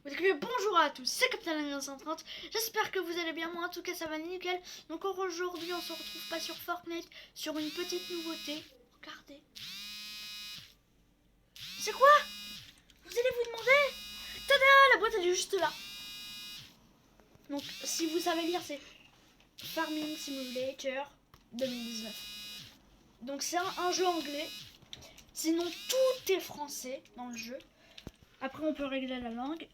Bonjour à tous, c'est Captain 1930. J'espère que vous allez bien, moi en tout cas ça va nickel. Donc aujourd'hui on se retrouve pas sur Fortnite, sur une petite nouveauté. Regardez. C'est quoi? Vous allez vous demander? Tada! La boîte elle est juste là. Donc si vous savez lire c'est Farming Simulator 2019. Donc c'est un jeu anglais. Sinon tout est français dans le jeu. Après on peut régler la langue.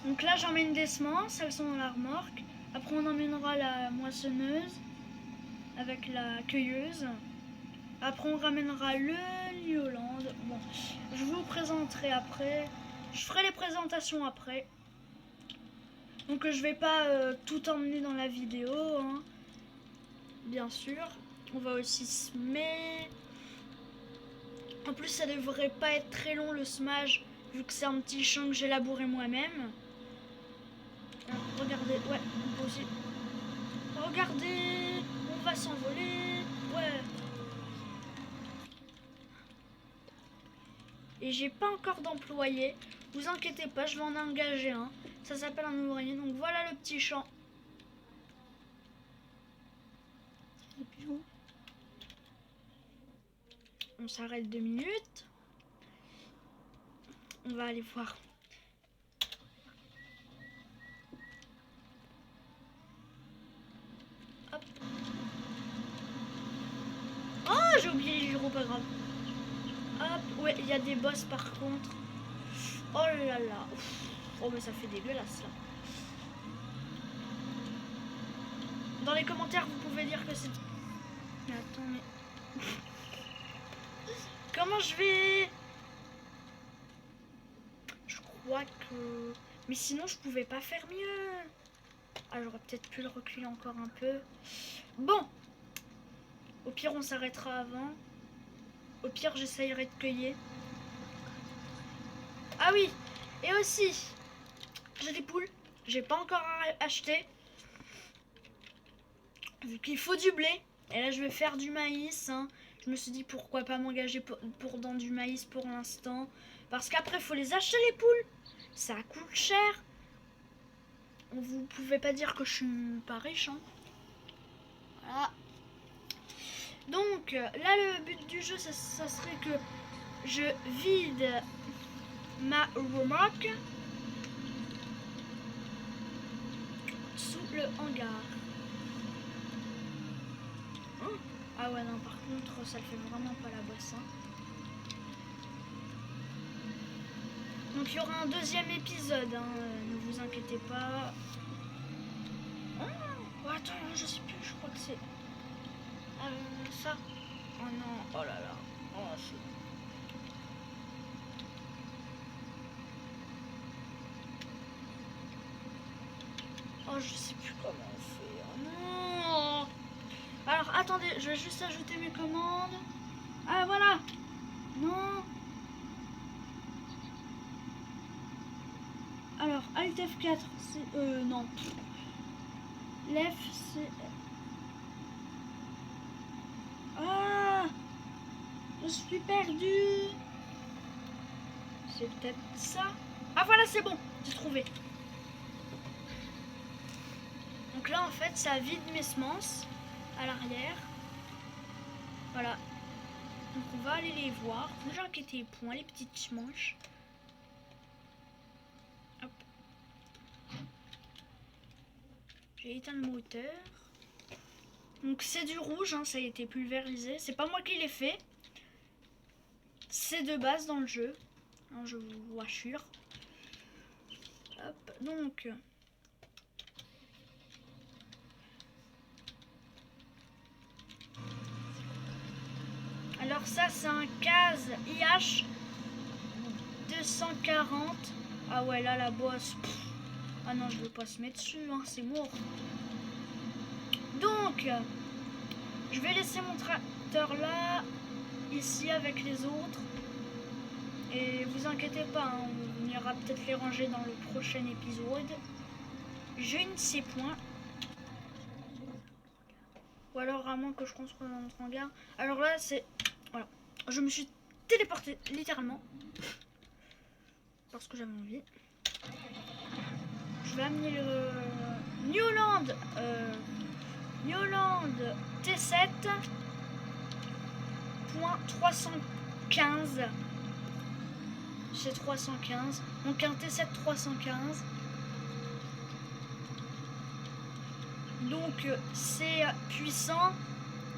Donc là j'emmène des semences, elles sont dans la remorque. Après on emmènera la moissonneuse avec la cueilleuse. Après on ramènera le Lioland. Bon, je vous présenterai après. Je ferai les présentations après. Donc je vais pas tout emmener dans la vidéo, hein. Bien sûr. On va aussi semer. En plus ça devrait pas être très long le semage, vu que c'est un petit champ que j'ai labouré moi-même. Regardez, ouais, on peut aussi. Regardez, on va s'envoler, ouais. Et j'ai pas encore d'employé. Vous inquiétez pas, je vais en engager un. Ça s'appelle un ouvrier. Donc voilà le petit champ. On s'arrête 2 minutes. On va aller voir. Hop. Oh, j'ai oublié les gyros, pas grave. Hop, ouais, il y a des boss par contre. Oh là là. Oh, mais ça fait dégueulasse là. Dans les commentaires, vous pouvez dire que c'est... Mais attends, mais... Comment je vais... Je crois que... Mais sinon, je pouvais pas faire mieux. Ah, j'aurais peut-être pu le reculer encore un peu. Bon. Au pire, on s'arrêtera avant. Au pire, j'essayerai de cueillir. Ah oui. Et aussi, j'ai des poules. J'ai pas encore acheté. Vu qu'il faut du blé. Et là, je vais faire du maïs, hein. Je me suis dit pourquoi pas m'engager pour dans du maïs pour l'instant. Parce qu'après, il faut les acheter les poules. Ça coûte cher. Vous pouvez pas dire que je suis pas riche, hein. Voilà. Donc là, le but du jeu, ça serait que je vide ma remorque sous le hangar. Oh. Ah ouais, non, par contre, ça le fait vraiment pas la bosse, hein. Donc il y aura un deuxième épisode, hein, ne vous inquiétez pas. Oh, attends, je sais plus, je crois que c'est... ça. Oh non, oh là là. Oh, c'est... Oh, je sais plus comment on fait. Oh non. Alors, attendez, je vais juste ajouter mes commandes. Ah, voilà. Non. Alors, Alt F4, c'est... non. L'F, c'est... Ah, je suis perdue. C'est peut-être ça. Ah, voilà, c'est bon. J'ai trouvé. Donc là, en fait, ça vide mes semences à l'arrière. Voilà. Donc on va aller les voir. Ne vous inquiétez point, les petites manches. Hop. J'ai éteint le moteur. Donc c'est du rouge, hein, ça a été pulvérisé. C'est pas moi qui l'ai fait. C'est de base dans le jeu, hein, je vous rassure. Hop, donc... Alors ça c'est un CAS IH 240. Ah ouais, là la bosse... Pff. Ah non, je veux pas se mettre dessus, hein, c'est mort. Donc, je vais laisser mon tracteur là, ici avec les autres. Et vous inquiétez pas, hein, on ira peut-être les ranger dans le prochain épisode. Je ne sais point. Ou alors à moins que je construise dans notre hangar. Alors là, c'est... Voilà. Je me suis téléporté, littéralement. parce que j'avais envie. Je vais amener le New Holland T7.315. C'est 315. Donc un T7 315. Donc c'est puissant.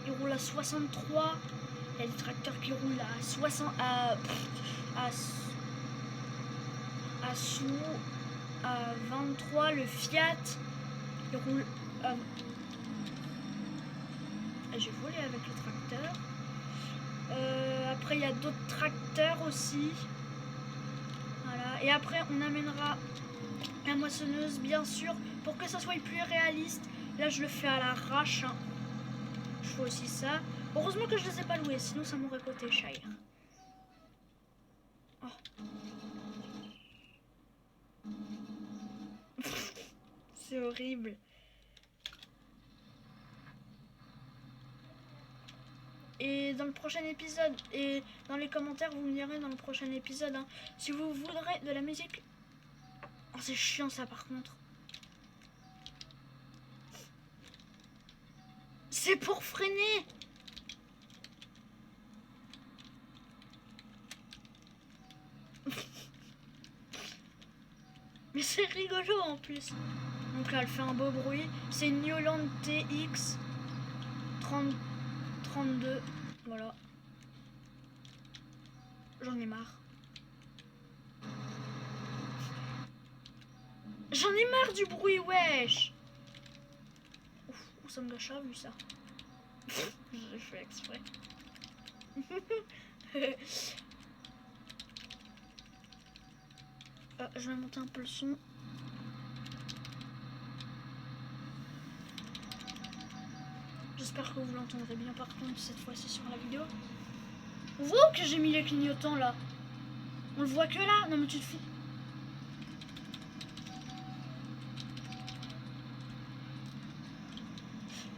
Il roule à 63. Il y a des tracteurs qui roulent à 60 à 23. Le Fiat il roule à... J'ai volé avec le tracteur. Après il y a d'autres tracteurs aussi. Voilà. Et après on amènera la moissonneuse bien sûr pour que ça soit plus réaliste. Là je le fais à l'arrache. Hein. Je fais aussi ça. Heureusement que je ne les ai pas loués, sinon ça m'aurait coûté cher. Oh. C'est horrible. Et dans le prochain épisode, et dans les commentaires, vous me direz dans le prochain épisode, hein, si vous voudrez de la musique. Oh, c'est chiant ça par contre. C'est pour freiner. Mais c'est rigolo en plus. Donc là, elle fait un beau bruit. C'est une New Holland TX 32. Voilà. J'en ai marre. J'en ai marre du bruit, wesh. Ouf, ça me gâche vu ça. J'ai fait exprès. Je vais monter un peu le son. J'espère que vous l'entendrez bien par contre cette fois-ci sur la vidéo. On voit que j'ai mis les clignotants là. On le voit que là. Non mais tu te fous.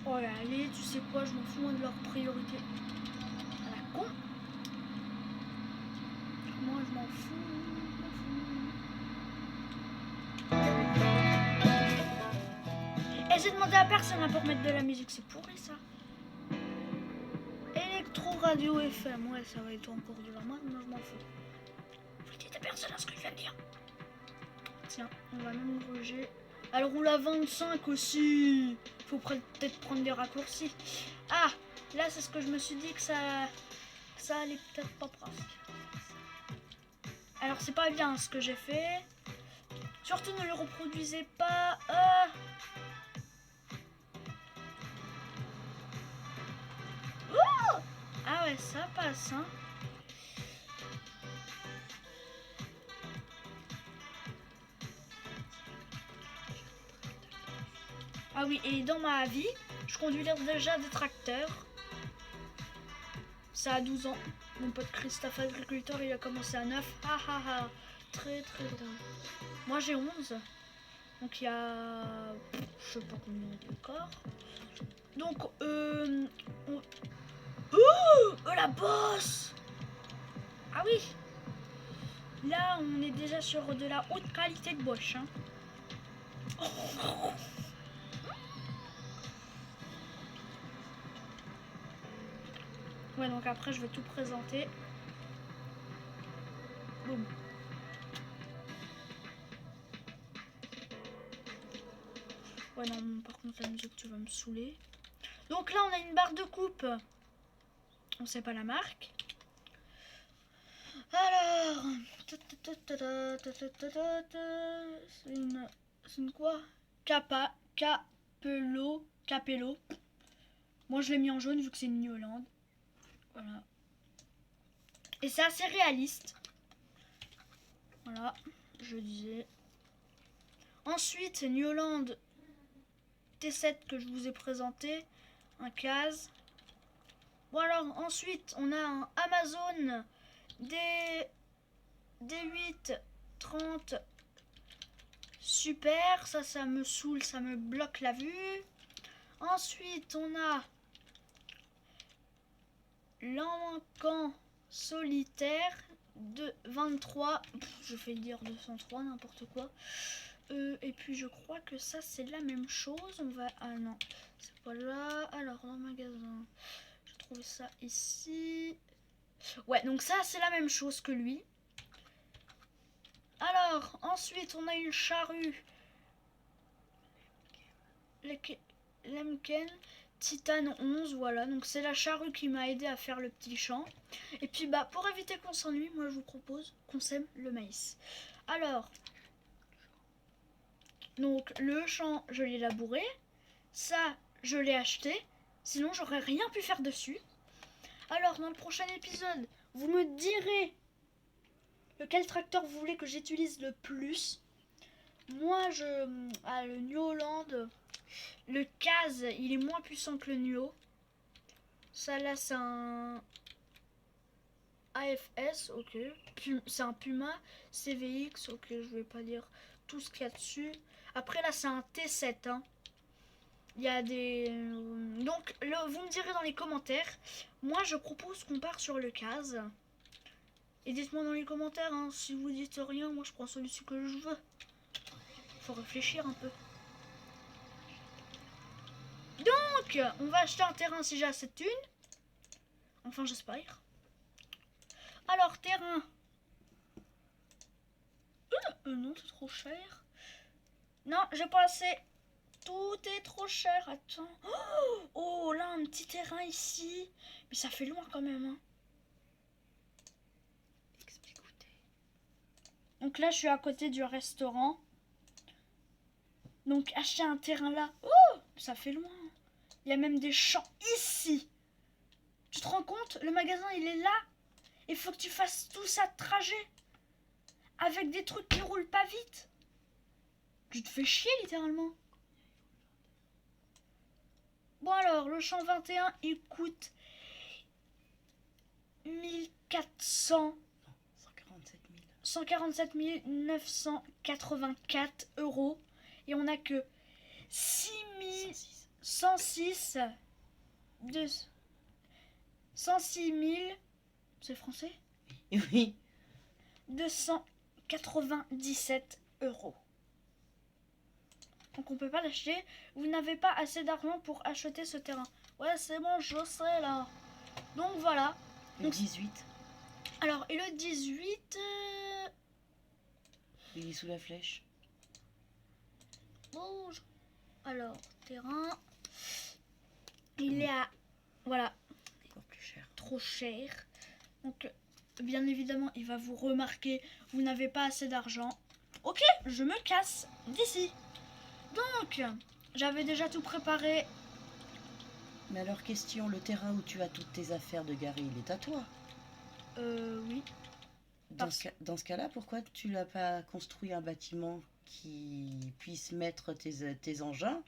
Oh là, allez, tu sais quoi, je m'en fous de leur priorité. À la con. Moi je m'en fous. Et j'ai demandé à personne pour mettre de la musique, c'est pourri ça. Électro radio FM, ouais ça va être encore de la merde, moi je m'en fous. Vous dites à personne à ce que je viens de dire. Tiens, on va même ouvrir. Elle roule à 25 aussi. Faut peut-être prendre des raccourcis. Ah, là c'est ce que je me suis dit que ça allait peut-être pas presque. Alors c'est pas bien ce que j'ai fait. Surtout ne le reproduisez pas. Ah ouais, ça passe, hein. Ah oui, et dans ma vie, je conduis déjà des tracteurs. Ça a 12 ans. Mon pote Christophe agriculteur, il a commencé à 9. Ah ah ah. Très très bien. Moi j'ai 11. Donc il y a... je sais pas combien encore. Donc Oh, la bosse. Ah oui. Là on est déjà sur de la haute qualité de Bosch, hein. Ouais, donc après je vais tout présenter. Boum. Ouais non, par contre la musique tu vas me saouler. Donc là on a une barre de coupe. On sait pas la marque. Alors, c'est une quoi? Capello. Moi je l'ai mis en jaune vu que c'est une New Holland. Voilà. Et c'est assez réaliste. Voilà, je disais. Ensuite, New Holland T7 que je vous ai présenté. Un case. Bon alors, ensuite, on a un Amazon D8 30 super. Ça me saoule, ça me bloque la vue. Ensuite, on a l'encan solitaire 23. Je vais dire 203, n'importe quoi. Et puis je crois que ça c'est la même chose. On va... Ah non, c'est pas là. Alors dans le magasin, je trouve ça ici. Ouais, donc ça c'est la même chose que lui. Alors, ensuite on a une charrue. Lemken Titan 11, voilà. Donc c'est la charrue qui m'a aidé à faire le petit champ. Et puis bah pour éviter qu'on s'ennuie, moi je vous propose qu'on sème le maïs. Alors, donc le champ je l'ai labouré. Ça je l'ai acheté. Sinon j'aurais rien pu faire dessus. Alors dans le prochain épisode, vous me direz lequel tracteur vous voulez que j'utilise le plus. Moi le New Holland, le Kaz il est moins puissant que le Nuo. Ça là c'est un AFS, ok. C'est un Puma CVX, ok, je vais pas dire tout ce qu'il y a dessus. Après là c'est un T7, hein. Il y a des... Donc vous me direz dans les commentaires. Moi je propose qu'on part sur le Kaz. Et dites-moi dans les commentaires, hein, si vous dites rien, moi je prends celui que je veux. Faut réfléchir un peu. Donc on va acheter un terrain si j'ai assez de thunes. Enfin j'espère. Alors terrain. Non c'est trop cher. Non j'ai pas assez. Tout est trop cher, attends. Oh là, un petit terrain ici. Mais ça fait loin quand même. Hein. Donc là, je suis à côté du restaurant. Donc acheter un terrain là. Oh, ça fait loin. Il y a même des champs ici. Tu te rends compte? Le magasin, il est là. Il faut que tu fasses tout ça de trajet. Avec des trucs qui roulent pas vite. Tu te fais chier littéralement. Bon alors, le champ 21, il coûte 1400... 147 984 euros. Et on n'a que 6106 de 106 000... C'est français? Oui. 297 euros. Donc on peut pas l'acheter. Vous n'avez pas assez d'argent pour acheter ce terrain. Ouais, c'est bon, je sais là. Donc voilà. Le 18. Alors, et le 18... Il est sous la flèche. Bouge. Alors, terrain. Il est à... Voilà. Encore plus cher. Trop cher. Donc, bien évidemment, il va vous remarquer. Vous n'avez pas assez d'argent. Ok, je me casse d'ici. Donc, j'avais déjà tout préparé. Mais alors, question, le terrain où tu as toutes tes affaires de garer, il est à toi? Oui. Dans ce cas-là, pourquoi tu n'as pas construit un bâtiment qui puisse mettre tes engins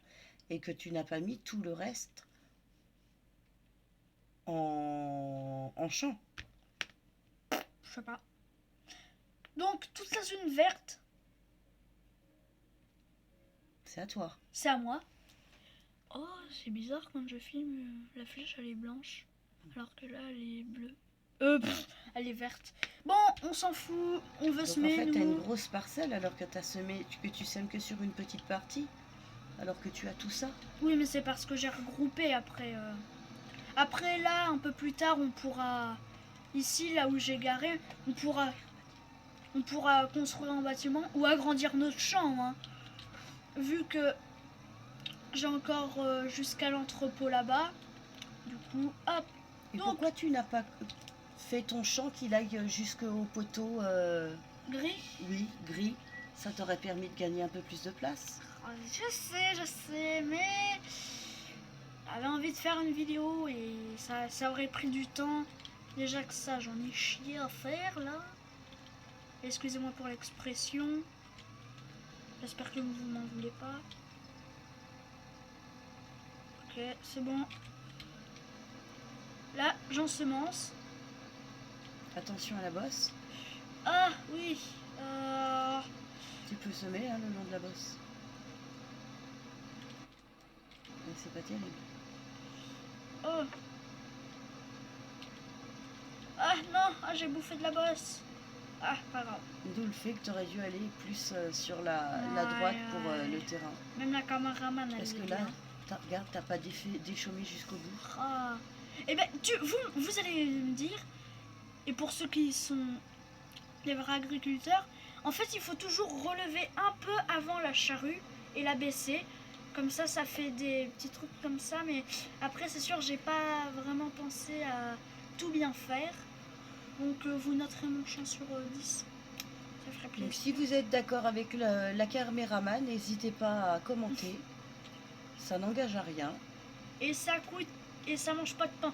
et que tu n'as pas mis tout le reste en champ? Je sais pas. Donc, toute la zone verte, C'est à toi. c'est à moi. Oh, c'est bizarre quand je filme, la flèche elle est blanche. Alors que là elle est bleue. Elle est verte. Bon, on s'en fout, on veut Donc semer. en fait, nous. tu as une grosse parcelle alors que tu sèmes que sur une petite partie, alors que tu as tout ça. Oui, mais c'est parce que j'ai regroupé après. Après là, un peu plus tard, on pourra... Ici, là où j'ai garé, on pourra construire un bâtiment ou agrandir notre champ. Hein. Vu que j'ai encore jusqu'à l'entrepôt là-bas. Du coup, hop. Et Donc, pourquoi tu n'as pas fait ton champ qu'il aille jusqu'au poteau gris. Oui, gris. Ça t'aurait permis de gagner un peu plus de place. Oh, je sais, mais j'avais envie de faire une vidéo et ça aurait pris du temps. Déjà que ça, j'en ai chié à faire là. Excusez-moi pour l'expression. J'espère que vous m'en voulez pas. Ok, c'est bon. Là, j'ensemence. Attention à la bosse. Ah oui. Tu peux semer hein, le long de la bosse. Mais c'est pas terrible. Oh. Ah non, ah, j'ai bouffé de la bosse. Ah, pas grave. D'où le fait que tu aurais dû aller plus sur la droite pour le terrain. Même la cameraman, elle Parce que est là, bien. regarde, t'as pas déchaummé jusqu'au bout. Ah. Eh ben, vous allez me dire, et pour ceux qui sont les vrais agriculteurs, en fait, il faut toujours relever un peu avant la charrue et la baisser. Comme ça fait des petits trucs comme ça. Mais après, c'est sûr, j'ai pas vraiment pensé à tout bien faire. Donc, vous noterez mon champ sur 10. Ça ferait Donc plaisir. si vous êtes d'accord avec la caméraman, n'hésitez pas à commenter. Ça n'engage à rien. Et ça coûte, et ça mange pas de pain.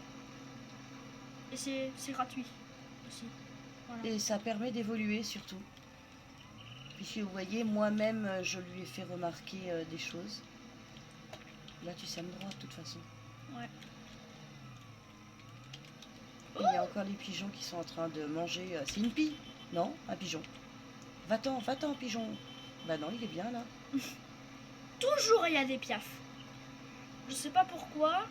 Et c'est gratuit aussi. Voilà. Et ça permet d'évoluer surtout. Puisque vous voyez, moi-même, je lui ai fait remarquer des choses. Là, tu sèmes droit de toute façon. Ouais. Et il y a encore les pigeons qui sont en train de manger. C'est une pie? Non, un pigeon. Va-t'en, pigeon. Bah non, il est bien là. Toujours il y a des piafs. Je sais pas pourquoi.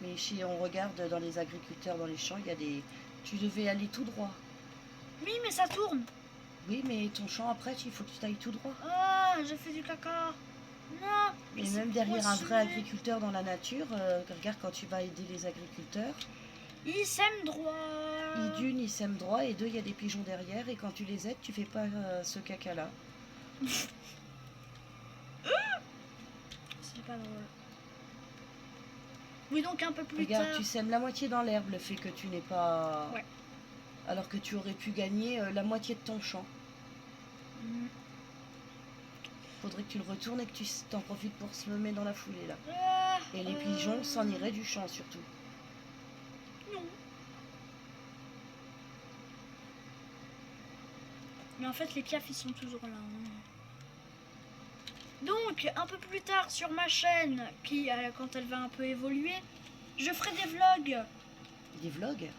Mais si on regarde dans les agriculteurs, dans les champs, il y a des... Tu devais aller tout droit. Oui, mais ça tourne. Oui, mais ton champ après, il faut que tu ailles tout droit. Ah, j'ai fait du caca. Non. Et c'est même derrière un vrai poissonné. agriculteur dans la nature, regarde quand tu vas aider les agriculteurs, Il sème droit. ils sèment droit et deux, il y a des pigeons derrière et quand tu les aides, tu fais pas ce caca-là. C'est pas drôle. Oui, donc un peu plus Regarde, tard. tu sèmes la moitié dans l'herbe, le fait que tu n'es pas... Ouais. Alors que tu aurais pu gagner la moitié de ton champ. Mm. Faudrait que tu le retournes et que tu t'en profites pour semer dans la foulée là. Ah, Et les pigeons s'en iraient du champ surtout. Non. Mais en fait, les piafs, ils sont toujours là. Hein. Donc, un peu plus tard sur ma chaîne, qui, quand elle va un peu évoluer, je ferai des vlogs. Des vlogs?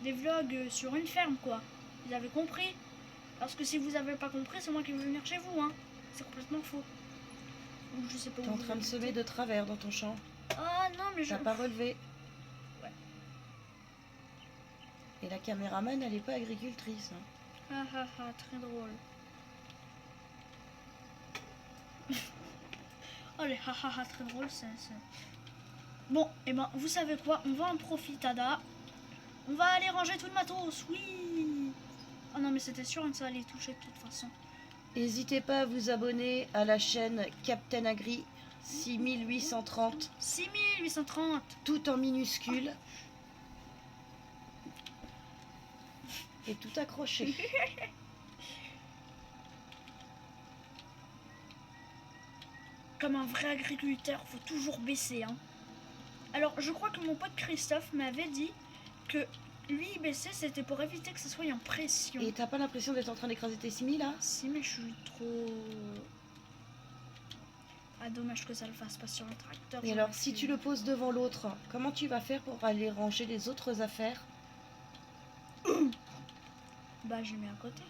Des vlogs sur une ferme, quoi. Vous avez compris? Parce que si vous avez pas compris, c'est moi qui vais venir chez vous, hein. C'est complètement faux. Ou je sais pas T'es où en vous train de habitez. semer de travers dans ton champ. Ah non, mais je... T'as pas relevé. Ouais. Et la caméraman, elle est pas agricultrice. Hein. Ah ah ah, très drôle. Oh les ha ha ha, très drôle, c'est... Bon, et ben, vous savez quoi? On va en profitada. On va aller ranger tout le matos, oui. Oh non, mais c'était sûr que ça allait toucher de toute façon. N'hésitez pas à vous abonner à la chaîne Captain Agri 6830, 6830. tout en minuscule. Et tout accroché. Comme un vrai agriculteur, faut toujours baisser, hein. Alors, je crois que mon pote Christophe m'avait dit que lui, baisser, c'était pour éviter que ça soit en pression. Et t'as pas l'impression d'être en train d'écraser tes semis là? Si, mais je suis trop... Ah, dommage que ça le fasse pas sur le tracteur. Et alors, si tu le poses devant l'autre, comment tu vas faire pour aller ranger les autres affaires? Bah, je mets à côté.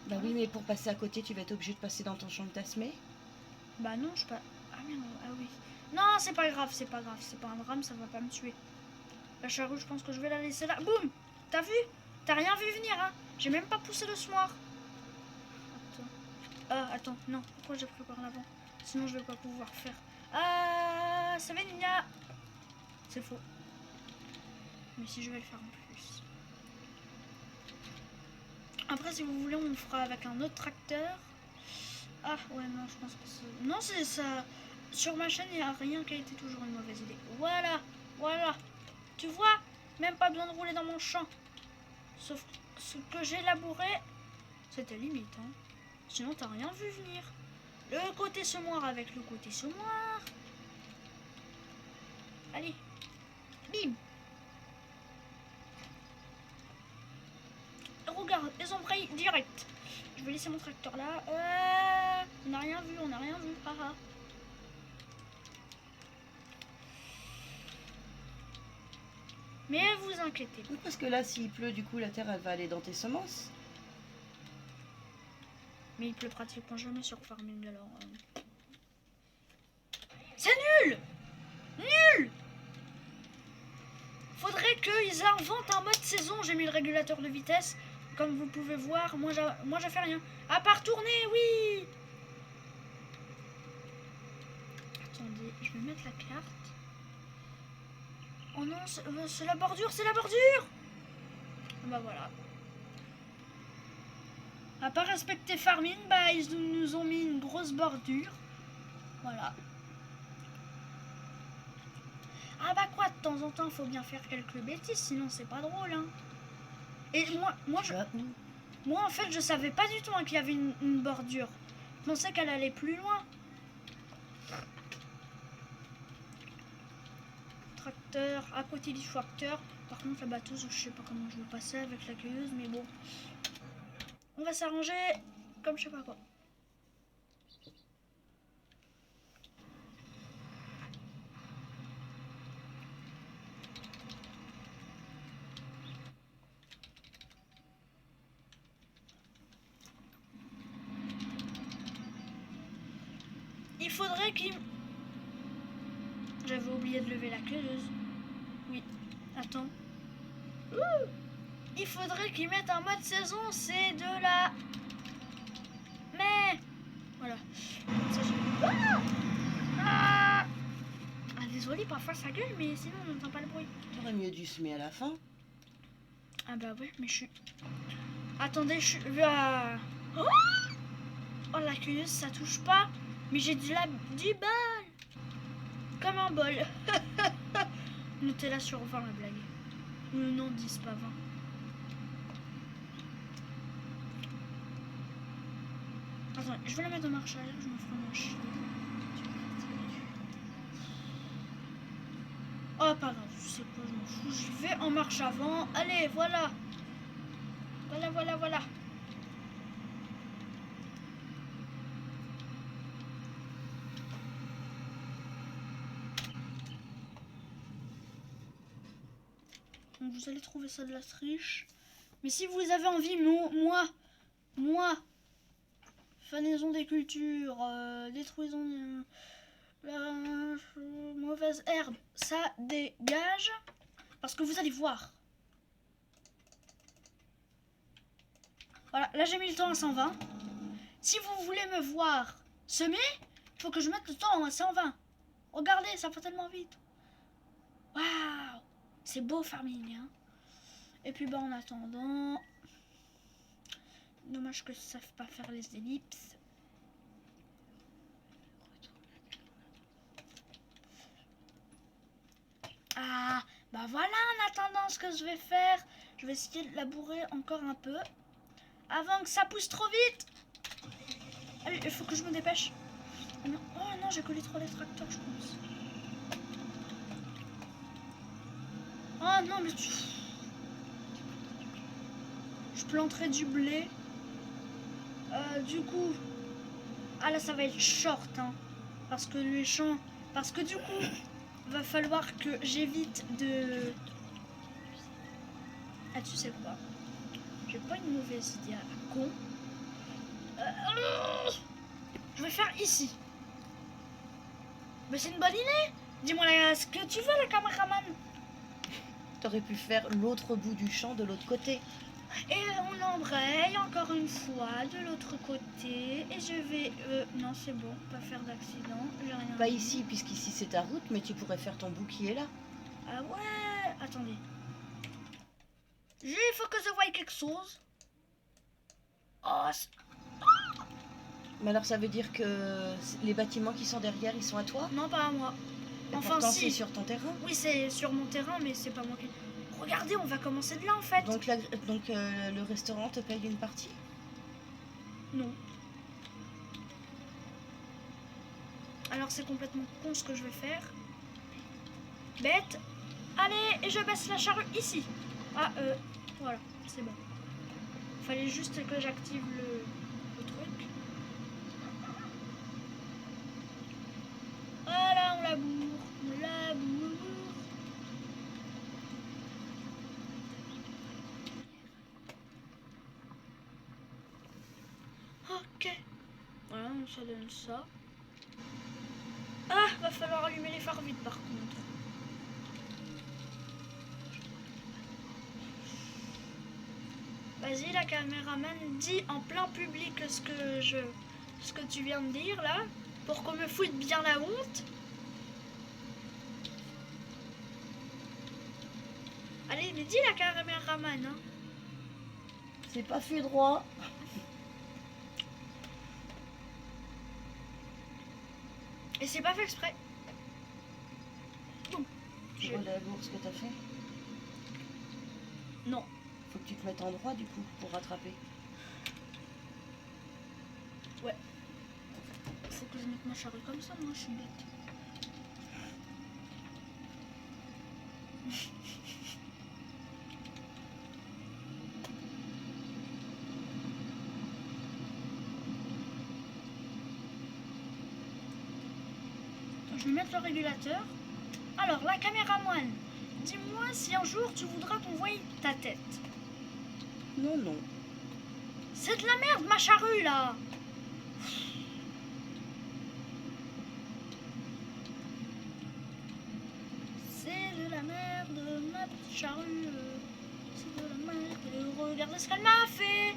Bah oui, mais pour passer à côté, tu vas être obligé de passer dans ton champ que t'as semé. Bah non, je pas... Ah merde, ah oui. Non, c'est pas grave, c'est pas grave. C'est pas un drame, ça va pas me tuer. La charrue, je pense que je vais la laisser là. Boum! T'as vu? T'as rien vu venir, hein? J'ai même pas poussé le semoir. Attends. Ah, attends, non. Pourquoi j'ai pris par l'avant? Sinon, je vais pas pouvoir faire. Ah, ça va, Nina? C'est faux. Mais si je vais le faire en plus. Après, si vous voulez, on le fera avec un autre tracteur. Ah, ouais, non, je pense que c'est... Non, c'est ça. Sur ma chaîne, il n'y a rien qui a été toujours une mauvaise idée. Voilà, voilà. Tu vois? Même pas besoin de rouler dans mon champ. Sauf ce que j'ai labouré, c'était limite, hein. Sinon, t'as rien vu venir. Le côté semoir avec le côté semoir. Allez. Bim. Regarde, ils ont pris direct. Je vais laisser mon tracteur là. On n'a rien vu, on n'a rien vu. Haha. Mais vous inquiétez pas. Oui, parce que là, s'il pleut, du coup, la terre, elle va aller dans tes semences. Mais il pleut pratiquement jamais sur Farming alors. C'est nul! Nul! Faudrait qu'ils inventent un mode saison. J'ai mis le régulateur de vitesse. comme vous pouvez voir, moi j'ai fait rien. À part tourner, oui. Attendez, je vais mettre la carte. Oh non, c'est la bordure, c'est la bordure. Bah voilà. À pas respecter Farming, bah ils nous ont mis une grosse bordure. Voilà. Ah bah quoi, de temps en temps, faut bien faire quelques bêtises, sinon c'est pas drôle, hein. Et moi en fait, je savais pas du tout hein, qu'il y avait une bordure. Je pensais qu'elle allait plus loin. Tracteur, à côté du tracteur. Par contre, la batteuse, je sais pas comment je vais passer avec la cueilleuse, mais bon. On va s'arranger comme je sais pas quoi. Il faudrait qu'il... J'avais oublié de lever la cueilleuse. Oui, attends. Il faudrait qu'ils mettent un mode saison, c'est de la... Mais... Voilà. Ça, ah, désolé, parfois ça gueule, mais sinon on n'entend pas le bruit. T'aurais mieux dû semer à la fin. Ah bah ouais, mais je suis... Attendez, je suis... Oh, la cueilleuse, ça touche pas. Mais j'ai du bol. Comme un bol. Nutella sur 20, la blague. Non, 10, pas 20. Attends, je vais la mettre en marche arrière, je me ferai moins chier. Oh, pas grave, je sais quoi, je m'en fous. J'y vais en marche avant. Allez, voilà. Voilà. Donc vous allez trouver ça de la triche. Mais si vous avez envie, moi, fanaison des cultures, détruisons la mauvaise herbe, ça dégage. Parce que vous allez voir. Voilà, là j'ai mis le temps à 120. Si vous voulez me voir semer, il faut que je mette le temps à 120. Regardez, ça va tellement vite. Waouh, c'est beau Farming, hein. Et puis bah en attendant, dommage que ça ne savent pas faire les ellipses. Ah, bah voilà, en attendant ce que je vais faire, je vais essayer de labourer encore un peu avant que ça pousse trop vite. Allez, il faut que je me dépêche. Oh non, j'ai collé trop les tracteurs, je pense. Oh non, mais je planterai du blé. Du coup, ah là, ça va être short, hein, parce que les champs, parce que du coup, va falloir que j'évite de... Ah, tu sais quoi? J'ai pas une mauvaise idée à la con. Je vais faire ici. Mais c'est une bonne idée. Dis-moi ce que tu veux, la caméraman. T'aurais pu faire l'autre bout du champ de l'autre côté. Et on embraye encore une fois de l'autre côté. Et je vais... non, c'est bon, pas faire d'accident. J'ai rien Pas dit. ici, puisqu'ici c'est ta route, mais tu pourrais faire ton bout qui est là. Ah ouais. Attendez. Il faut que je voie quelque chose. Oh, Mais alors ça veut dire que les bâtiments qui sont derrière, ils sont à toi? non, pas à moi. Et Enfin, pourtant si. c'est sur ton terrain. Oui, c'est sur mon terrain, mais c'est pas moi qui... Regardez, on va commencer de là, en fait. Donc, le restaurant te paye une partie? Non. Alors, c'est complètement con ce que je vais faire. Bête. Allez, et je baisse la charrue ici. Ah, voilà, c'est bon. Fallait juste que j'active le truc. Voilà, on laboure. On laboure. Ok. Voilà, ça donne ça. Ah, va falloir allumer les phares vite par contre. Vas-y, la caméraman, dis en plein public ce que tu viens de dire là, pour qu'on me foute bien la honte. Allez, mais dis la caméraman, hein. C'est pas fait droit. Et c'est pas fait exprès. Bon. Tu vois la bourse que t'as fait? Non. Faut que tu te mettes en droit du coup pour rattraper. Ouais. Faut que je mette ma charrue comme ça, moi je suis bête. Je vais mettre le régulateur. Alors, la caméraman, dis-moi si un jour tu voudras qu'on voie ta tête. Non, non. C'est de la merde, ma charrue, là. C'est de la merde, ma petite charrue. C'est de la merde. Regardez ce qu'elle m'a fait.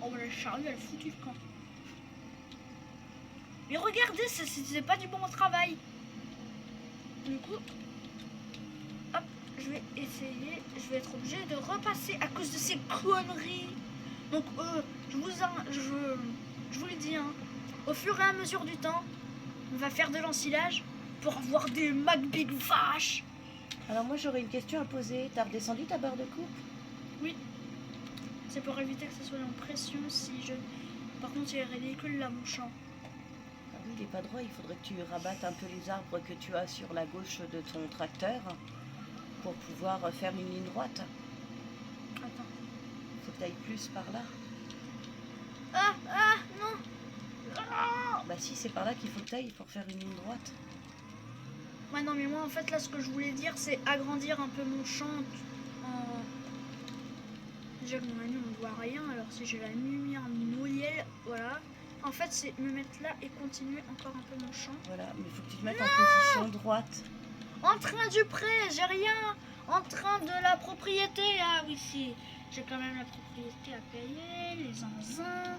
Oh, mais la charrue, elle fout du camp. Mais regardez, c'est pas du bon travail. Du coup, hop, je vais essayer. Je vais être obligée de repasser à cause de ces conneries. Donc, je vous le dis, hein, au fur et à mesure du temps, on va faire de l'ensilage pour avoir des Mac Big Vaches. Alors moi j'aurais une question à poser. T'as redescendu ta barre de coupe? Oui. C'est pour éviter que ce soit en pression si je... Par contre, il y a les véhicules là, mon champ. Ah oui, il n'est pas droit. Il faudrait que tu rabattes un peu les arbres que tu as sur la gauche de ton tracteur pour pouvoir faire une ligne droite. Attends. Faut que tu ailles plus par là. Ah, non. Ah. Bah si, c'est par là qu'il faut que tu ailles pour faire une ligne droite. Ouais, non, mais moi, en fait, là, ce que je voulais dire, c'est agrandir un peu mon champ en... Déjà que dans la nuit, on ne voit rien, alors si j'ai la lumière noyelle, voilà. En fait, c'est me mettre là et continuer encore un peu mon champ. Voilà, mais il faut que tu te mettes en position droite. En train du prêt, j'ai rien. En train de la propriété, ah oui, si. J'ai quand même la propriété à payer, les zinzins.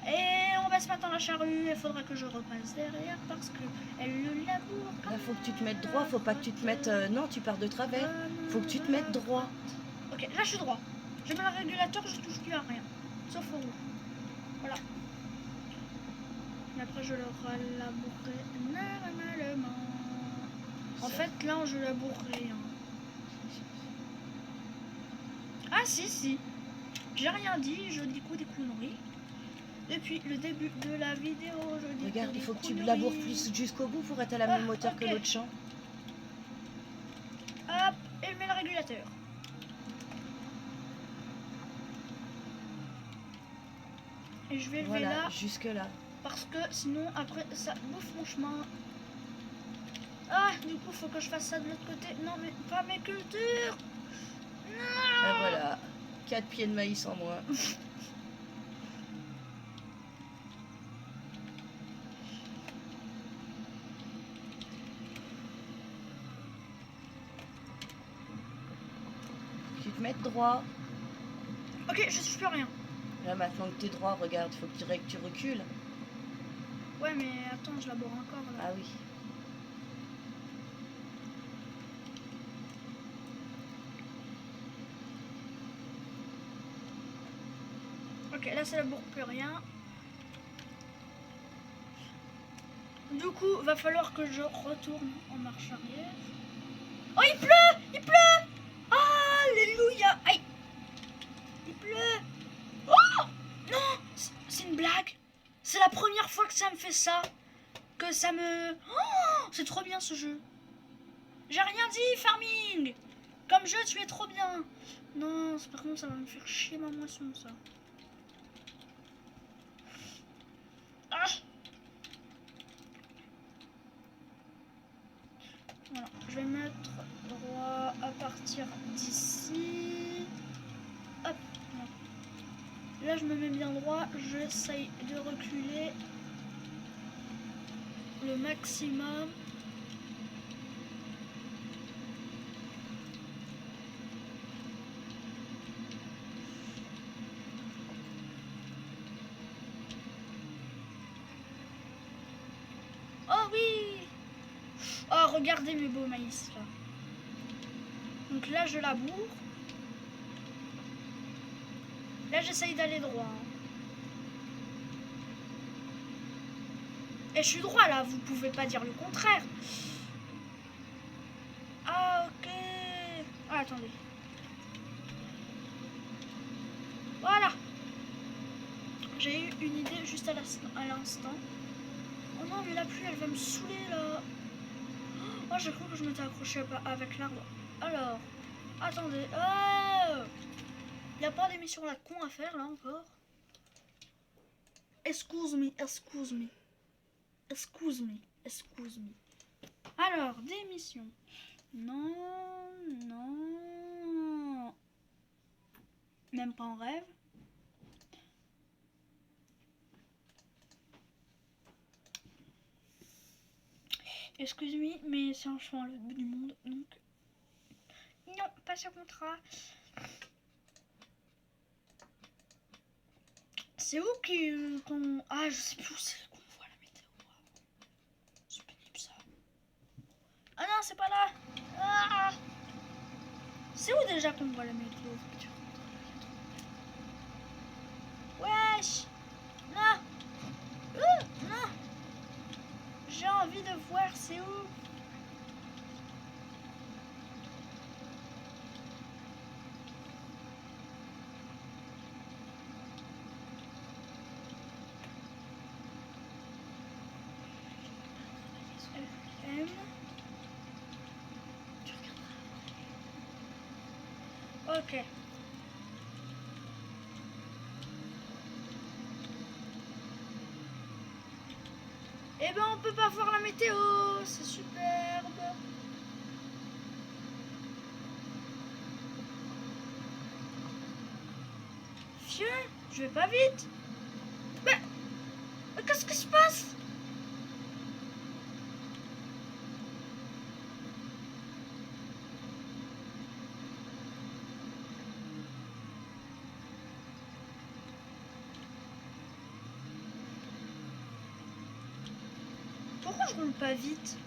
Et on va se mettre dans la charrue, il faudra que je repasse derrière parce que elle le laboure. Là, faut que tu te mettes droit, faut pas que tu te mettes... non, tu pars de travers. Faut que tu te mettes droit. Ok, là je suis droit. Je mets le régulateur, je touche plus à rien. Sauf au roue. Voilà. Et après je le relabourerai normalement. En fait, là je labourerai. Hein. Ah si. J'ai rien dit, je dis des conneries. Depuis le début de la vidéo, je dis... Regarde, il faut que tu laboures plus jusqu'au bout pour être à la même hauteur que l'autre champ. Hop, et je mets le régulateur. Et je vais lever voilà, là. Jusque là. Parce que sinon, après, ça bouffe mon chemin. Ah, du coup, faut que je fasse ça de l'autre côté. Non, mais pas mes cultures. Non. Et voilà, 4 pieds de maïs en moins. Tu te mettes droit. Ok, je suis plus rien. Là, maintenant que tu es droit, regarde, il faut que tu recules. Ouais, mais attends, je labore encore là. Ah oui. Ok, là, ça laboure plus rien. Du coup, va falloir que je retourne en marche arrière. Oh, il pleut! Il pleut! Alléluia! Aïe! Il pleut! Oh! Non! C'est une blague! C'est la première fois que ça me fait ça! Que ça me... Oh! C'est trop bien ce jeu! J'ai rien dit, Farming! Comme jeu, tu es trop bien! Non, par contre, ça va me faire chier ma moisson, ça. Ah! Voilà, je vais mettre droit à partir d'ici. Hop. Là, je me mets bien droit. J'essaye de reculer le maximum. regardez mes beaux maïs là. Donc là je laboure. Là j'essaye d'aller droit. Hein. Et je suis droit là, vous pouvez pas dire le contraire. Ah ok. Ah attendez. Voilà. J'ai eu une idée juste à l'instant. Oh non mais la pluie elle va me saouler là. Oh j'ai cru que je m'étais accroché avec l'arbre. Alors, attendez. Oh, il n'y a pas d'émission la con à faire là encore. Excuse me, excuse me. Excuse me, excuse me. Alors, démission. Non, non. Même pas en rêve. Excuse-moi, mais c'est un chemin à l'autre bout du monde, donc... Non, pas ce contrat. C'est où qu'on... Ah, je sais plus où c'est qu'on voit la météo. C'est pénible ça. Ah non, c'est pas là. Ah, c'est où déjà qu'on voit la météo? Wesh. Non. Non. J'ai envie de voir, c'est où? FM. Ok. Eh ben on peut pas voir la météo, c'est superbe. Fieu, je vais pas vite. Mais qu'est-ce qui se passe? Pourquoi je roule pas vite?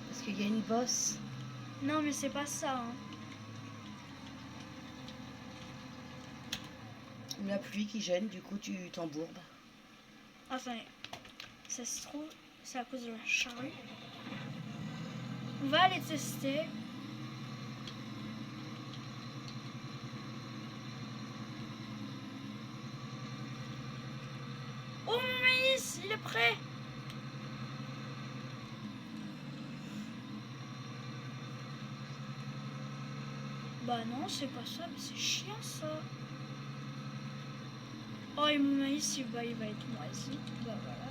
Parce qu'il y a une bosse. Non mais c'est pas ça. Hein. La pluie qui gêne, du coup tu t'embourbes. Attendez, ça se trouve, c'est à cause de la charrue. On va aller tester. Oh mon maïs, il est prêt. Bah non, c'est pas ça, mais c'est chiant ça. Oh et mon maïs, il va être moisi. Bah voilà.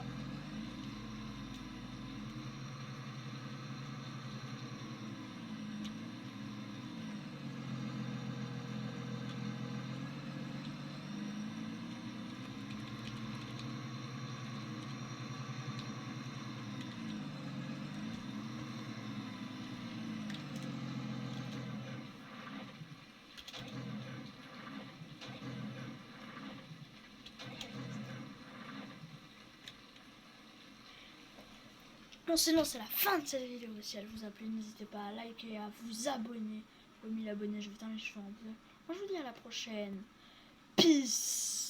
Bon sinon c'est la fin de cette vidéo. Si elle vous a plu, n'hésitez pas à liker et à vous abonner. Aux 1000 abonnés, je vais teindre les cheveux en bleu. Moi je vous dis à la prochaine. Peace.